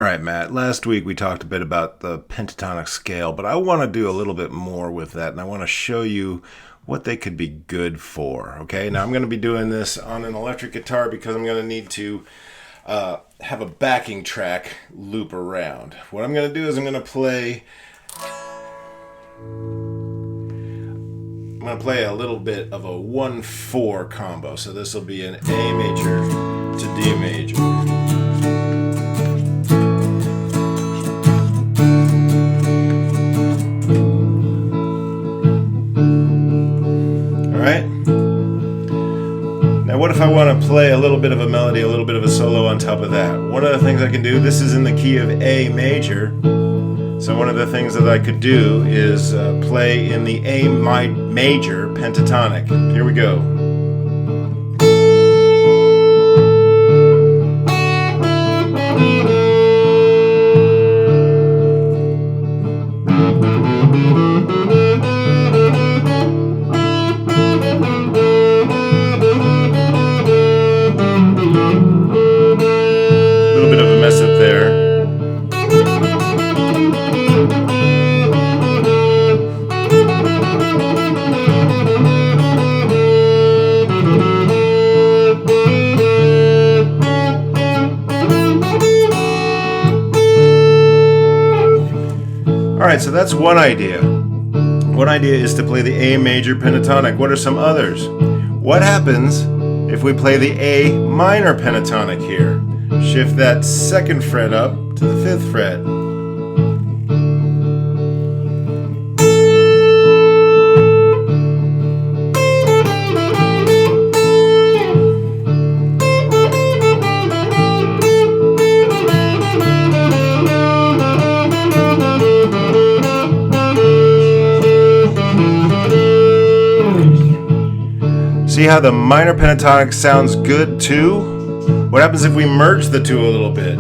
All right, Matt, last week we talked a bit about the pentatonic scale, but I want to do a little bit more with that, and I want to show you what they could be good for, okay? Now, I'm going to be doing this on an electric guitar because I'm going to need to have a backing track loop around. What I'm going to do is I'm going to play a little bit of a 1-4 combo. So this will be an A major to D major. Now what if I want to play a little bit of a melody, a little bit of a solo on top of that? One of the things I can do, this is in the key of A major, so one of the things that I could do is play in the A major pentatonic. Here we go. Alright, so that's one idea. One idea is to play the A major pentatonic. What are some others? What happens if we play the A minor pentatonic here? Shift that second fret up to the 5th fret. See how the minor pentatonic sounds good too? What happens if we merge the two a little bit?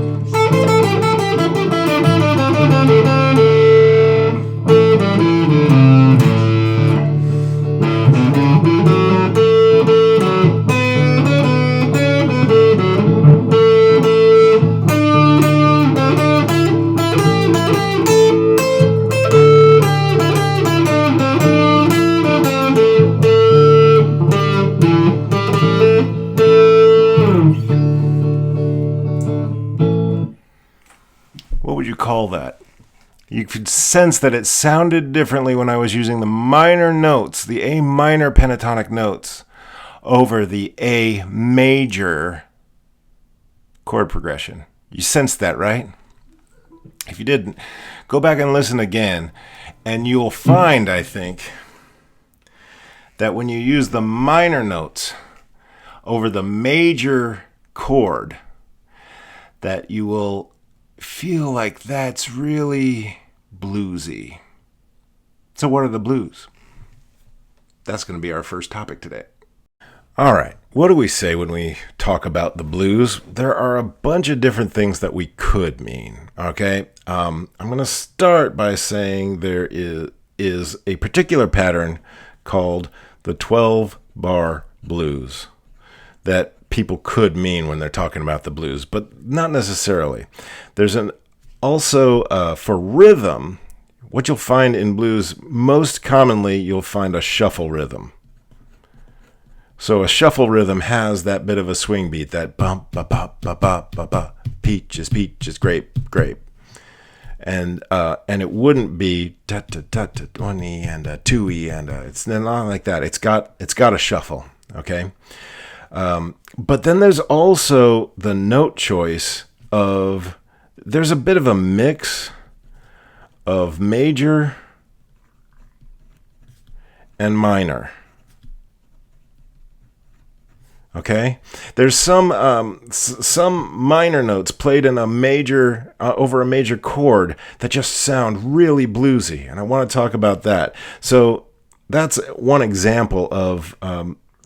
What would you call that? You could sense that it sounded differently when I was using the minor notes, the A minor pentatonic notes, over the A major chord progression. You sensed that, right? If you didn't, go back and listen again, and you'll find, I think, that when you use the minor notes over the major chord, that you will feel like that's really bluesy. So what are the blues? That's going to be our first topic today. All right, what do we say when we talk about the blues? There are a bunch of different things that we could mean, okay? I'm going to start by saying there is a particular pattern called the 12-bar blues that people could mean when they're talking about the blues, but not necessarily. There's also for rhythm, what you'll find in blues, most commonly you'll find a shuffle rhythm. So a shuffle rhythm has that bit of a swing beat, that bump, ba ba ba ba ba ba, peaches, peaches, grape, grape, and it wouldn't be ta ta ta ta 1E and a 2E and it's not like that. It's got a shuffle, okay. But then there's also the note choice of, there's a bit of a mix of major and minor. Okay, there's some minor notes played in a major over a major chord that just sound really bluesy, and I want to talk about that. So that's one example of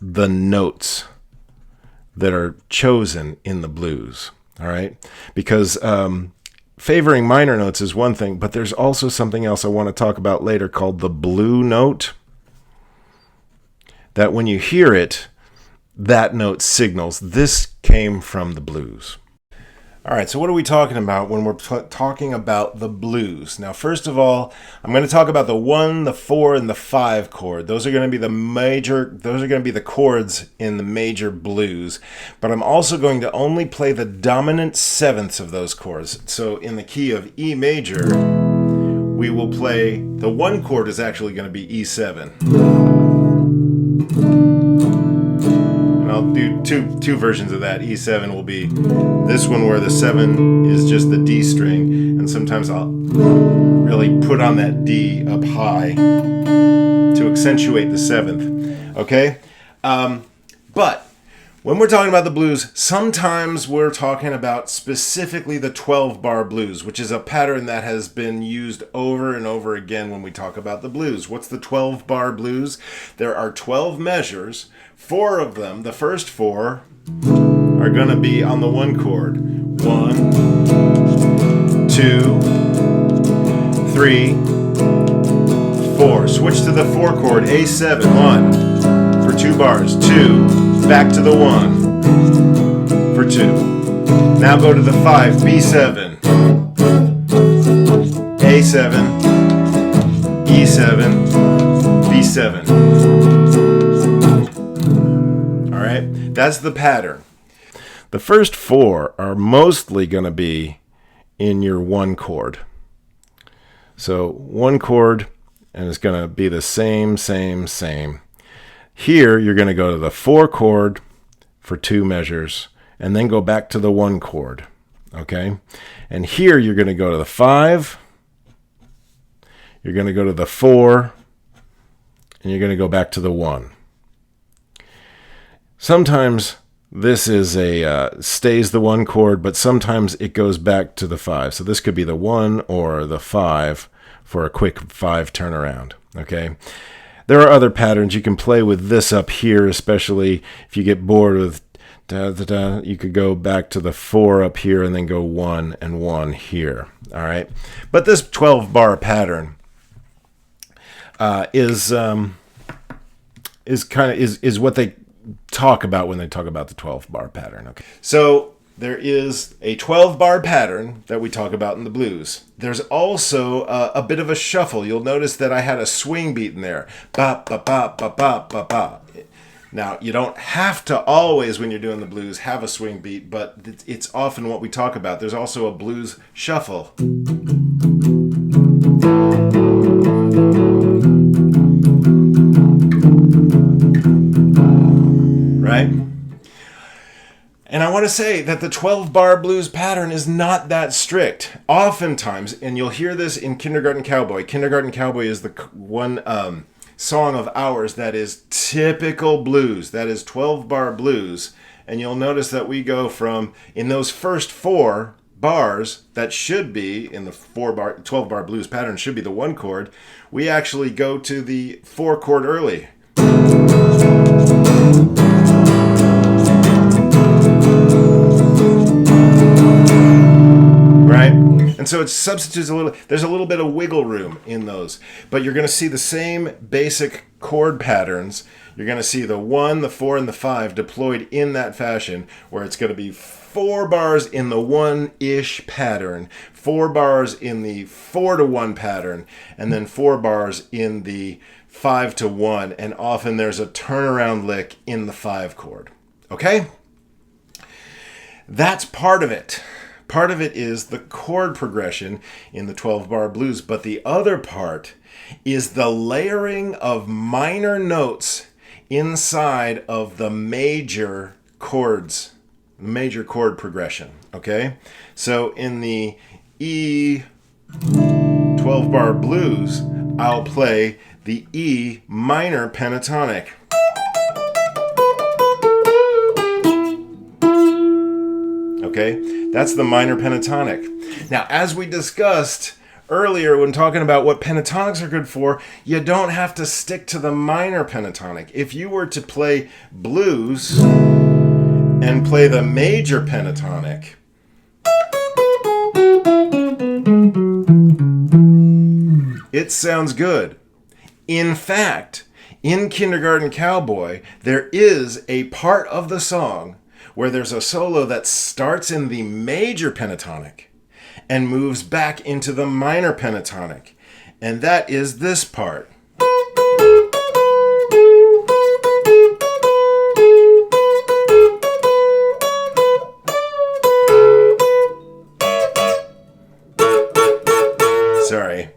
the notes that are chosen in the blues, all right? Because favoring minor notes is one thing, but there's also something else I want to talk about later called the blue note, that when you hear it, that note signals this came from the blues. All right, so what are we talking about when we're talking about the blues? Now, first of all, I'm going to talk about the 1, the 4, and the 5 chord. Those are going to be the chords in the major blues. But I'm also going to only play the dominant sevenths of those chords. So in the key of E major, we will play, the 1 chord is actually going to be E7. And I'll do two versions of that. E7 will be this one where the 7 is just the D string, and sometimes I'll really put on that D up high to accentuate the 7th. Okay? But when we're talking about the blues, sometimes we're talking about specifically the 12-bar blues, which is a pattern that has been used over and over again when we talk about the blues. What's the 12-bar blues? There are 12 measures. 4 of them, the first 4, are going to be on the 1 chord. 1, 2, 3, 4. Switch to the 4 chord, A7, 1 for 2 bars, 2, back to the 1 for 2. Now go to the 5, B7, A7, E7, B7. All right, that's the pattern. The first 4 are mostly going to be in your 1 chord. So 1 chord, and it's going to be the same. Here, you're going to go to the 4 chord for 2 measures, and then go back to the 1 chord. Okay? And here, you're going to go to the 5, you're going to go to the 4, and you're going to go back to the 1. Sometimes this is stays the 1 chord, but sometimes it goes back to the 5. So this could be the 1 or the 5 for a quick 5 turnaround. Okay. There are other patterns you can play with this up here, especially if you get bored with da da da. You could go back to the 4 up here and then go 1 and 1 here. All right. But this 12-bar pattern is what they talk about when they talk about the 12-bar pattern. Okay. So there is a 12-bar pattern that we talk about in the blues. There's also a bit of a shuffle. You'll notice that I had a swing beat in there. Ba ba ba ba ba ba ba. Now, you don't have to always, when you're doing the blues, have a swing beat, but it's often what we talk about. There's also a blues shuffle. Right? And I want to say that the 12-bar blues pattern is not that strict. Oftentimes, and you'll hear this in Kindergarten Cowboy. Kindergarten Cowboy is the one song of ours that is typical blues. That is 12-bar blues. And you'll notice that we go from, in those first 4 bars, that should be, in the 12-bar blues pattern, should be the 1 chord. We actually go to the 4 chord early. Right? And so it substitutes a little, there's a little bit of wiggle room in those. But you're going to see the same basic chord patterns. You're going to see the 1, the 4, and the 5 deployed in that fashion, where it's going to be 4 bars in the 1-ish pattern, 4 bars in the 4-to-1 pattern, and then 4 bars in the 5-to-1. And often there's a turnaround lick in the 5 chord. Okay? That's part of it. Part of it is the chord progression in the 12-bar blues, but the other part is the layering of minor notes inside of the major chords, major chord progression, okay? So in the E 12-bar blues, I'll play the E minor pentatonic. Okay? That's the minor pentatonic. Now, as we discussed earlier when talking about what pentatonics are good for, you don't have to stick to the minor pentatonic. If you were to play blues and play the major pentatonic, it sounds good. In fact, in Kindergarten Cowboy, there is a part of the song where there's a solo that starts in the major pentatonic and moves back into the minor pentatonic. And that is this part. Sorry.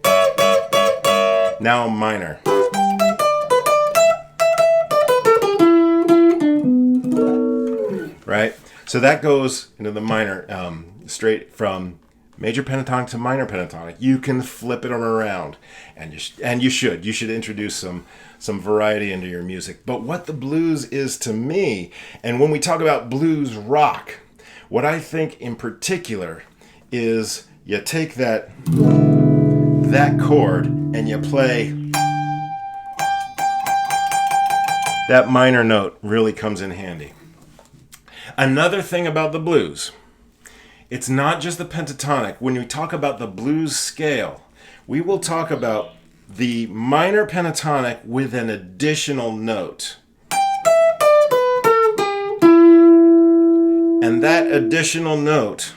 Now minor. Right? So that goes into the minor, straight from major pentatonic to minor pentatonic. You can flip it around, and you should. You should introduce some variety into your music. But what the blues is to me, and when we talk about blues rock, what I think in particular is you take that chord and you play that minor note. Really comes in handy. Another thing about the blues, it's not just the pentatonic. When we talk about the blues scale, we will talk about the minor pentatonic with an additional note. And that additional note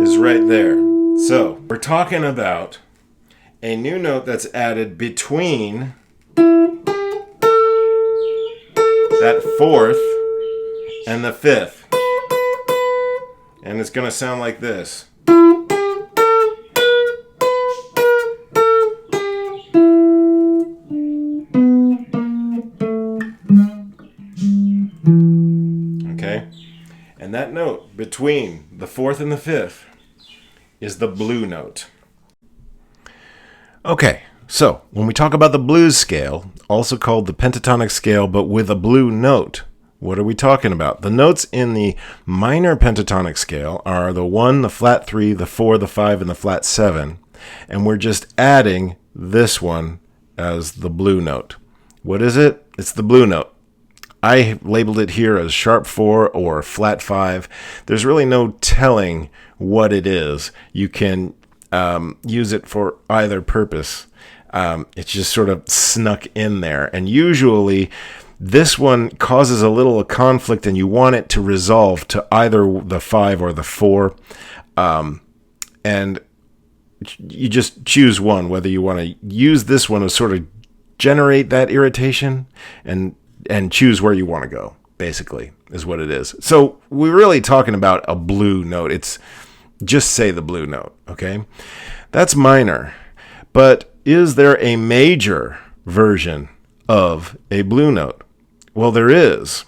is right there. So we're talking about a new note that's added between that fourth and the fifth. And it's going to sound like this. Okay? And that note between the fourth and the fifth is the blue note. Okay, so when we talk about the blues scale, also called the pentatonic scale, but with a blue note, what are we talking about? The notes in the minor pentatonic scale are the 1, the flat 3, the 4, the 5, and the flat 7. And we're just adding this one as the blue note. What is it? It's the blue note. I labeled it here as sharp 4 or flat 5. There's really no telling what it is. You can use it for either purpose. It's just sort of snuck in there. And usually this one causes a little conflict and you want it to resolve to either the 5 or the 4. And you just choose one, whether you want to use this one to sort of generate that irritation and choose where you want to go, basically, is what it is. So we're really talking about a blue note. It's just say the blue note, okay? That's minor. But is there a major version of a blue note? Well, there is.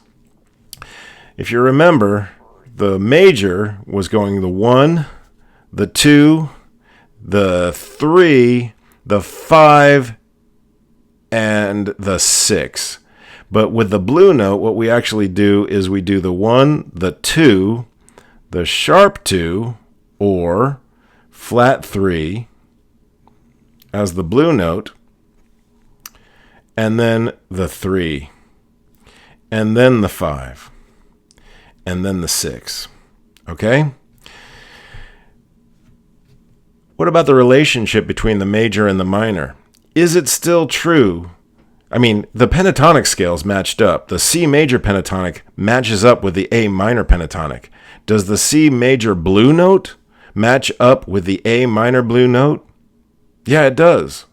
If you remember, the major was going the 1, the 2, the 3, the 5, and the 6. But with the blue note, what we actually do is we do the 1, the 2, the sharp 2, or flat 3 as the blue note, and then the 3, and then the 5, and then the 6. Okay? What about the relationship between the major and the minor? Is it still true? I mean, the pentatonic scales matched up. The C major pentatonic matches up with the A minor pentatonic. Does the C major blue note match up with the A minor blue note? Yeah, it does.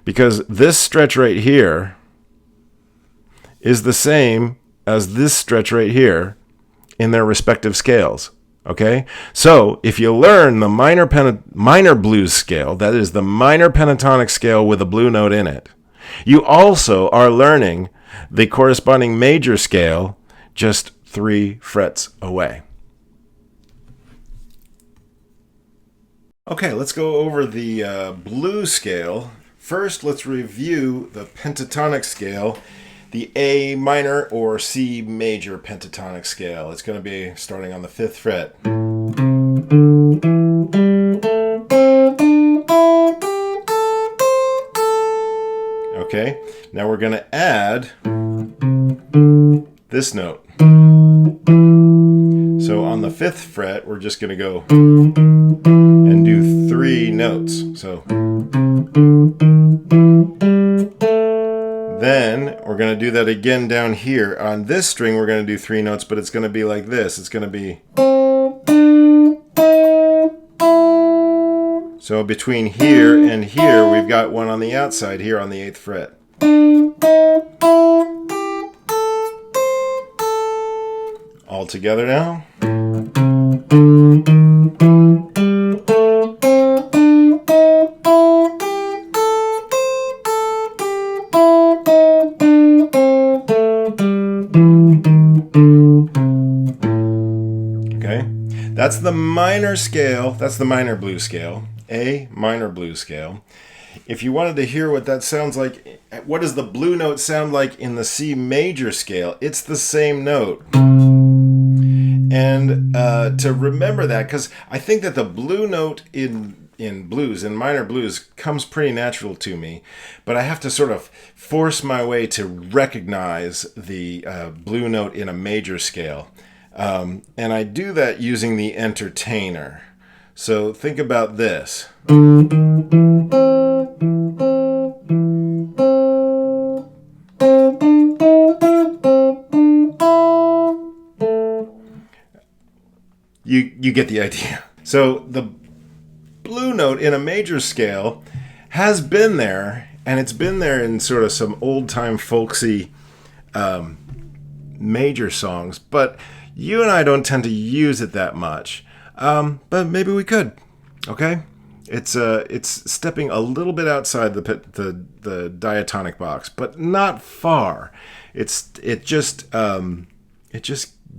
Because this stretch right here is the same as this stretch right here in their respective scales. Okay? So, if you learn the minor blues scale, that is the minor pentatonic scale with a blue note in it, you also are learning the corresponding major scale just 3 frets away. Okay, let's go over the blues scale. First, let's review the pentatonic scale, the A minor or C major pentatonic scale. It's going to be starting on the 5th fret. Okay, now we're going to add this note. So on the 5th fret, we're just going to go and do 3 notes. So Then we're going to do that again down here. On this string, we're going to do 3 notes, but it's going to be like this. It's going to be... So between here and here, we've got one on the outside here on the 8th fret. All together now. Okay, that's the minor scale. That's the minor blues scale. A minor blues scale. If you wanted to hear what that sounds like, what does the blue note sound like in the C major scale? It's the same note. And to remember that, because I think that the blue note in blues, in minor blues, comes pretty natural to me, but I have to sort of force my way to recognize the blue note in a major scale. And I do that using the entertainer. So think about this. You get the idea. So the blue note in a major scale has been there, and it's been there in sort of some old-time folksy major songs, but you and I don't tend to use it that much. But maybe we could. Okay, it's stepping a little bit outside the diatonic box, but not far. It just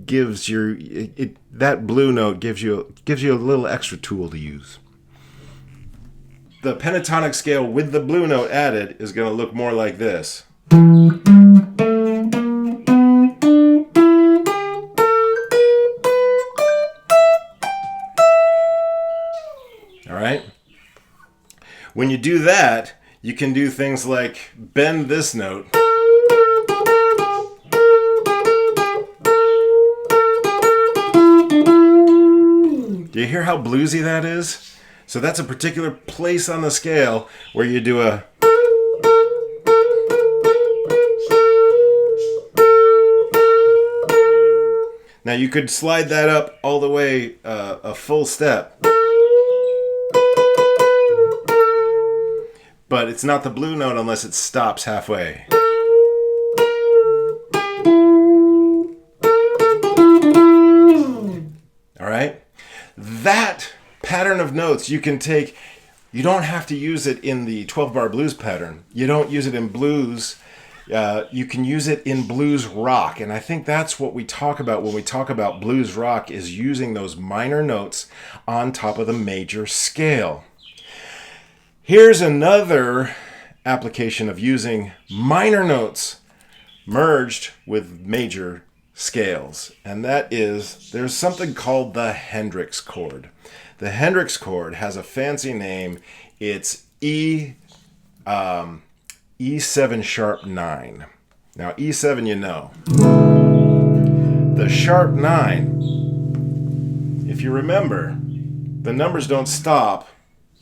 gives that blue note gives you a little extra tool to use. The pentatonic scale with the blue note added is going to look more like this. All right? When you do that, you can do things like bend this note. Do you hear how bluesy that is? So that's a particular place on the scale where you do a... Now you could slide that up all the way a full step. But it's not the blue note unless it stops halfway. All right? That pattern of notes you can take. You don't have to use it in the 12-bar blues pattern. You don't use it in blues. You can use it in blues rock. And I think that's what we talk about when we talk about blues rock, is using those minor notes on top of the major scale. Here's another application of using minor notes merged with major scales, and that is, there's something called the Hendrix chord. The Hendrix chord has a fancy name. It's E7 sharp 9. Now E7, you know. The sharp 9, if you remember, the numbers don't stop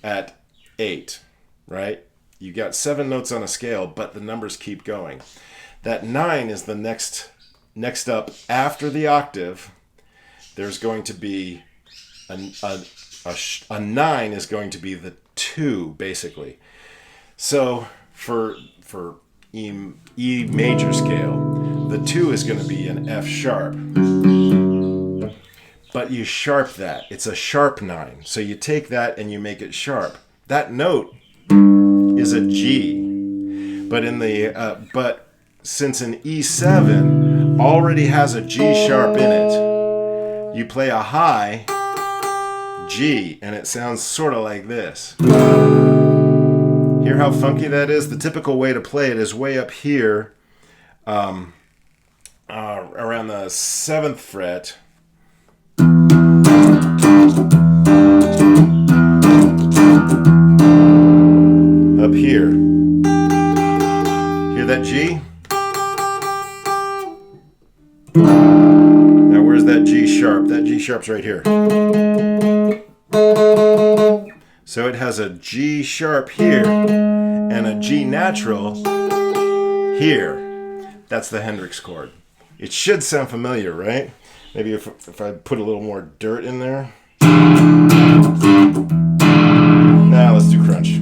at 8, right? You got 7 notes on a scale, but the numbers keep going. That 9 is the next up after the octave. There's going to be a 9 is going to be the 2, basically. So for E major scale, the 2 is going to be an F sharp. But you sharp that. It's a sharp 9. So you take that and you make it sharp. That note is a G, but but since an E7 already has a G sharp in it, you play a high G, and it sounds sort of like this. Hear how funky that is? The typical way to play it is way up here, around the 7th fret. Up here. Hear that G? Now where's that G sharp? That G sharp's right here. So it has a G sharp here and a G natural here. That's the Hendrix chord. It should sound familiar, right? Maybe if I put a little more dirt in there. Now let's do crunch.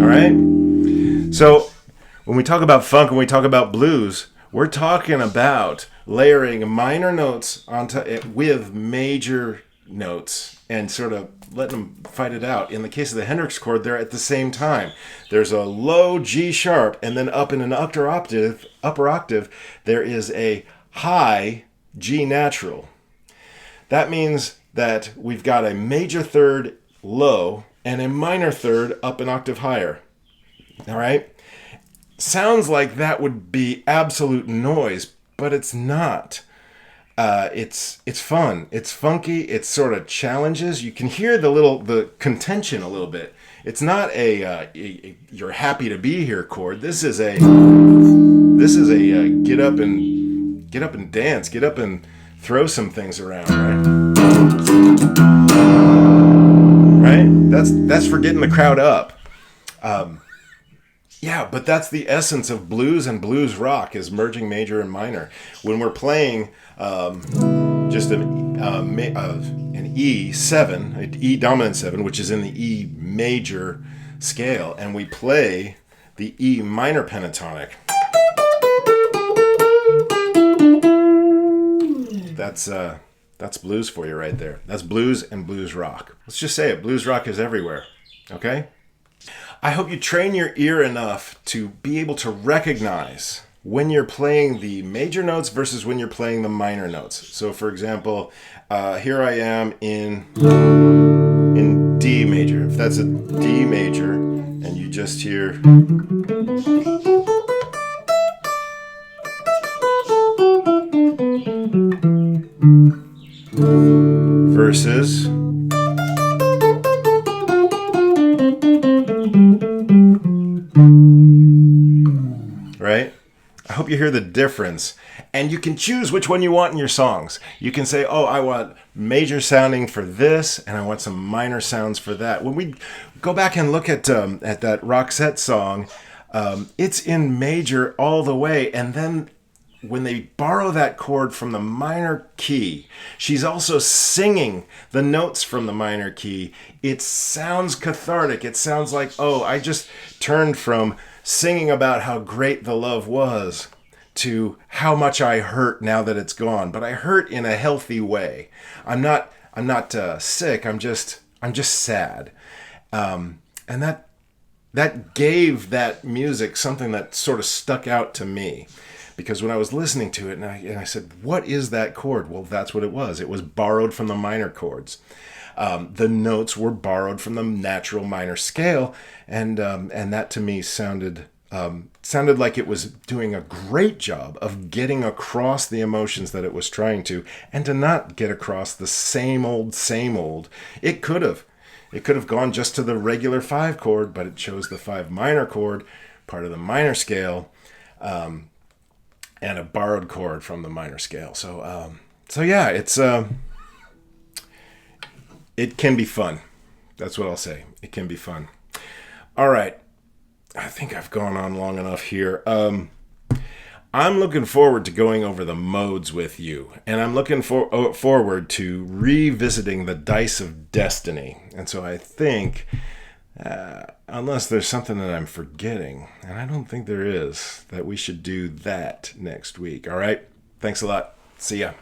All right? So when we talk about funk and we talk about blues, we're talking about layering minor notes onto it with major notes and sort of letting them fight it out. In the case of the Hendrix chord, they're at the same time. There's a low G sharp, and then up in an upper octave, there is a high G natural. That means that we've got a major third low and a minor third up an octave higher. All right? Sounds like that would be absolute noise, but it's not. It's fun. It's funky. It sort of challenges. You can hear the contention a little bit. It's not a you're happy to be here chord. This is a get up and dance. Get up and throw some things around, right? Right? That's for getting the crowd up. Yeah, but that's the essence of blues and blues rock, is merging major and minor. When we're playing just an E7, an E dominant 7, which is in the E major scale, and we play the E minor pentatonic, that's blues for you right there. That's blues and blues rock. Let's just say it, blues rock is everywhere, okay? I hope you train your ear enough to be able to recognize when you're playing the major notes versus when you're playing the minor notes. So for example, here I am in D major. If that's a D major and you just hear versus right? I hope you hear the difference. And you can choose which one you want in your songs. You can say, oh, I want major sounding for this, and I want some minor sounds for that. When we go back and look at that Roxette song, it's in major all the way. And then when they borrow that chord from the minor key, she's also singing the notes from the minor key. It sounds cathartic. It sounds like, oh, I just turned from singing about how great the love was to how much I hurt now that it's gone. But I hurt in a healthy way. I'm not sick. I'm just sad. And that gave that music something that sort of stuck out to me. Because when I was listening to it, and I said, what is that chord? Well, that's what it was. It was borrowed from the minor chords. The notes were borrowed from the natural minor scale, and that to me sounded like it was doing a great job of getting across the emotions that it was trying to, and to not get across the same old. It could have gone just to the regular 5 chord, but it chose the 5 minor chord, part of the minor scale, and a borrowed chord from the minor scale. So yeah, it can be fun. That's what I'll say. It can be fun. All right. I think I've gone on long enough here. I'm looking forward to going over the modes with you, and I'm looking forward to revisiting the Dice of Destiny. And so I think, unless there's something that I'm forgetting, and I don't think there is, that we should do that next week. All right? Thanks a lot. See ya.